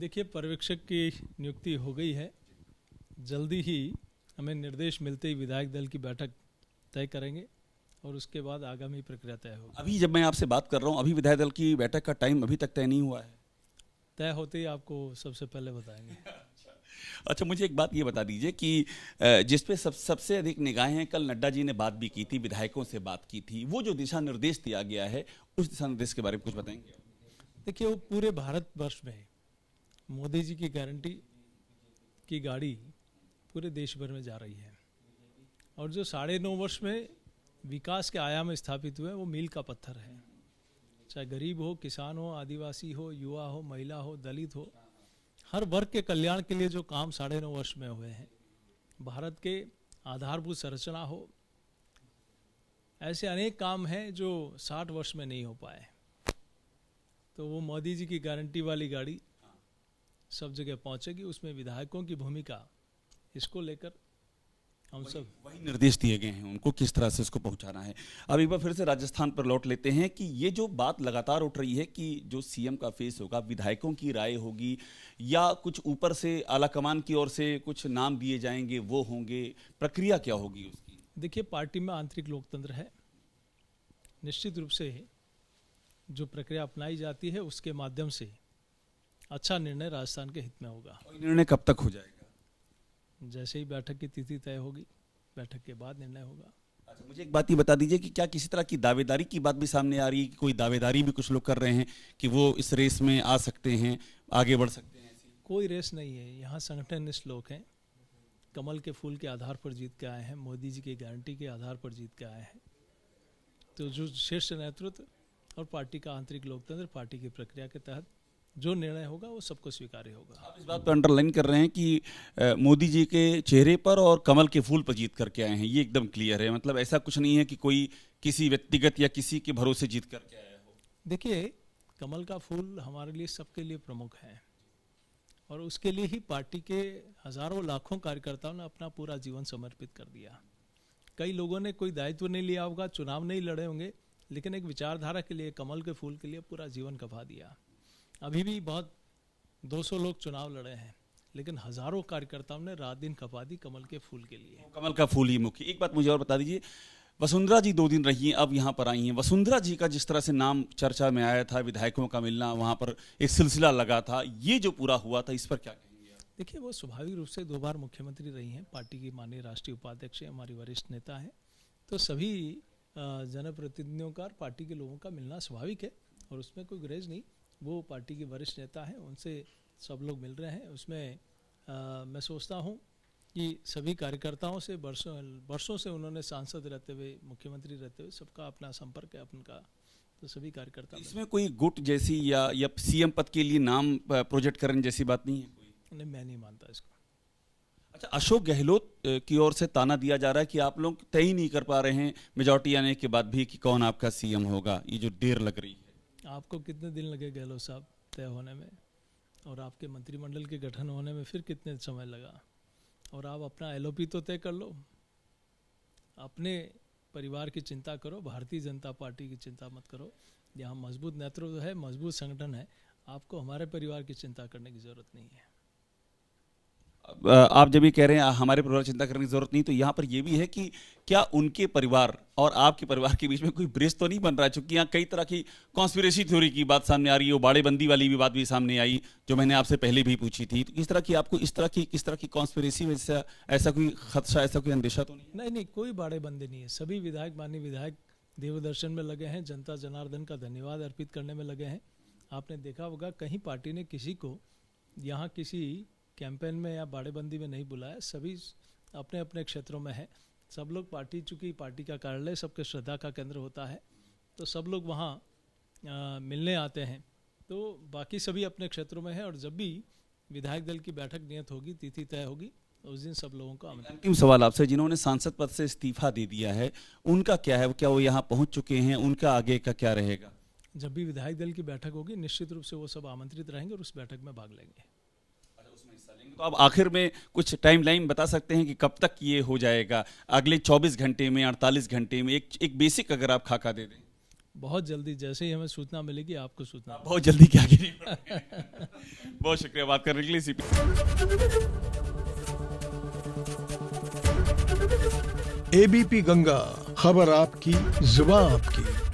देखिए, पर्यवेक्षक की नियुक्ति हो गई है। जल्दी ही हमें निर्देश मिलते ही विधायक दल की बैठक तय करेंगे और उसके बाद आगामी प्रक्रिया तय होगी। अभी जब मैं आपसे बात कर रहा हूँ, अभी विधायक दल की बैठक का टाइम अभी तक तय नहीं हुआ है। तय होते ही आपको सबसे पहले बताएंगे। अच्छा, मुझे एक बात ये बता दीजिए कि जिस पे सबसे अधिक निगाहें हैं, कल नड्डा जी ने बात भी की थी, विधायकों से बात की थी, वो जो दिशा निर्देश दिया गया है, उस दिशा निर्देश के बारे में कुछ बताएंगे? देखिए, वो पूरे भारतवर्ष में मोदी जी की गारंटी की गाड़ी पूरे देश भर में जा रही है और जो 9.5 वर्ष में विकास के आयाम स्थापित हुए वो मील का पत्थर है। चाहे गरीब हो, किसान हो, आदिवासी हो, युवा हो, महिला हो, दलित हो, हर वर्ग के कल्याण के लिए जो काम 9.5 वर्ष में हुए हैं, भारत के आधारभूत संरचना हो, ऐसे अनेक काम हैं जो 60 वर्ष में नहीं हो पाए। तो वो मोदी जी की गारंटी वाली गाड़ी सब जगह पहुंचेगी। उसमें विधायकों की भूमिका, इसको लेकर हम सब वही निर्देश दिए गए हैं उनको किस तरह से इसको पहुंचाना है। अब एक बार फिर से राजस्थान पर लौट लेते हैं कि ये जो बात लगातार उठ रही है कि जो सीएम का फेस होगा, विधायकों की राय होगी या कुछ ऊपर से आलाकमान की ओर से कुछ नाम दिए जाएंगे, वो होंगे, प्रक्रिया क्या होगी उसकी? देखिए, पार्टी में आंतरिक लोकतंत्र है। निश्चित रूप से जो प्रक्रिया अपनाई जाती है उसके माध्यम से अच्छा निर्णय राजस्थान के हित में होगा। निर्णय कब तक हो जाएगा? जैसे ही बैठक की तिथि तय होगी, बैठक के बाद निर्णय होगा। अच्छा, मुझे एक बात ये बता दीजिए कि क्या किसी तरह की दावेदारी की बात भी सामने आ रही है कि कोई दावेदारी भी कुछ लोग कर रहे हैं कि वो इस रेस में आ सकते हैं, आगे बढ़ सकते हैं? कोई रेस नहीं है, यहाँ संगठननिष्ठ लोग हैं, कमल के फूल के आधार पर जीत के आए हैं, मोदी जी की गारंटी के आधार पर जीत के आए हैं। तो जो शीर्ष नेतृत्व और पार्टी का आंतरिक लोकतंत्र, पार्टी की प्रक्रिया के तहत जो निर्णय होगा वो सबको स्वीकार्य होगा। आप इस बात पर अंडरलाइन कर रहे हैं कि मोदी जी के चेहरे पर और कमल के फूल पर जीत करके आए हैं, ये एकदम क्लियर है। मतलब ऐसा कुछ नहीं है कि कोई किसी व्यक्तिगत या किसी के भरोसे जीत करके आया हो। देखिए, कमल का फूल हमारे लिए, सबके लिए प्रमुख है और उसके लिए ही पार्टी के हजारों लाखों कार्यकर्ताओं ने अपना पूरा जीवन समर्पित कर दिया। कई लोगों ने कोई दायित्व नहीं लिया होगा, चुनाव नहीं लड़े होंगे, लेकिन एक विचारधारा के लिए, कमल के फूल के लिए पूरा जीवन खपा दिया। अभी भी बहुत 200 लोग चुनाव लड़े हैं, लेकिन हजारों कार्यकर्ताओं ने रात दिन खपा दी कमल के फूल के लिए। कमल का फूल ही मुख्य। एक बात मुझे और बता दीजिए, वसुंधरा जी 2 दिन रही हैं, अब यहाँ पर आई हैं। वसुंधरा जी का जिस तरह से नाम चर्चा में आया था, विधायकों का मिलना, वहाँ पर एक सिलसिला लगा था, ये जो पूरा हुआ था, इस पर क्या कहेंगे? देखिए, वो स्वाभाविक रूप से 2 बार मुख्यमंत्री रही हैं, पार्टी की माननीय राष्ट्रीय उपाध्यक्ष हैं, हमारी वरिष्ठ नेता हैं, तो सभी जनप्रतिनिधियों का, पार्टी के लोगों का मिलना स्वाभाविक है और उसमें कोई गुरेज नहीं। वो पार्टी के वरिष्ठ नेता हैं, उनसे सब लोग मिल रहे हैं। उसमें मैं सोचता हूँ कि सभी कार्यकर्ताओं से वर्षों से उन्होंने सांसद रहते हुए, मुख्यमंत्री रहते हुए, सबका अपना संपर्क है उनका, तो सभी कार्यकर्ता। इसमें कोई गुट जैसी या सीएम पद के लिए नाम प्रोजेक्ट करने जैसी बात नहीं है कोई? नहीं, मैं नहीं मानता इसको। अच्छा, अशोक गहलोत की ओर से ताना दिया जा रहा है कि आप लोग तय ही नहीं कर पा रहे हैं मेजॉरिटी आने के बाद भी कि कौन आपका सीएम होगा, ये जो देर लग रही है। आपको कितने दिन लगे गहलोत साहब तय होने में, और आपके मंत्रिमंडल के गठन होने में फिर कितने समय लगा? और आप अपना एलओपी तो तय कर लो, अपने परिवार की चिंता करो, भारतीय जनता पार्टी की चिंता मत करो। यहाँ मजबूत नेतृत्व है, मजबूत संगठन है, आपको हमारे परिवार की चिंता करने की जरूरत नहीं है। आप जब ये कह रहे हैं हमारे परिवार चिंता करने की जरूरत नहीं, तो यहाँ पर ये भी है कि क्या उनके परिवार और आपके परिवार के बीच में कोई ब्रिज तो नहीं बन रहा है? चूंकि यहाँ कई तरह की कॉन्स्पिरेसी थ्योरी की बात सामने आ रही है, वो बाड़ेबंदी वाली भी बात भी सामने आई जो मैंने आपसे पहले भी पूछी थी। तो इस तरह की आपको किस तरह की कॉन्स्पिरेसी में ऐसा कोई खदशा, ऐसा कोई अंदेशा तो नहीं? नहीं, कोई बाड़ेबंदी नहीं है। सभी विधायक, माननीय विधायक देवदर्शन में लगे हैं, जनता जनार्दन का धन्यवाद अर्पित करने में लगे हैं। आपने देखा होगा कहीं पार्टी ने किसी को यहाँ किसी कैंपेन में या बाड़ेबंदी में नहीं बुलाया, सभी अपने अपने क्षेत्रों में है। सब लोग पार्टी, चूँकि पार्टी का कार्यालय सबके श्रद्धा का केंद्र होता है, तो सब लोग वहाँ मिलने आते हैं। तो बाकी सभी अपने क्षेत्रों में है और जब भी विधायक दल की बैठक नियत होगी, तिथि तय होगी, उस दिन सब लोगों को आमंत्रित। अंतिम सवाल आपसे, जिन्होंने सांसद पद से इस्तीफा दे दिया है, उनका क्या है? क्या वो यहाँ पहुँच चुके हैं? उनका आगे का क्या रहेगा? जब भी विधायक दल की बैठक होगी, निश्चित रूप से वो सब आमंत्रित रहेंगे और उस बैठक में भाग लेंगे। तो आप आखिर में कुछ टाइमलाइन बता सकते हैं कि कब तक ये हो जाएगा? अगले 24 घंटे में, 48 घंटे में? एक बेसिक अगर आप खाका दे दें। बहुत जल्दी जैसे ही हमें सूचना मिलेगी आपको सूचना बहुत जल्दी क्या गिरी बहुत शुक्रिया बात करने के लिए सीपी। एबीपी गंगा, खबर आपकी, जुबान आपकी।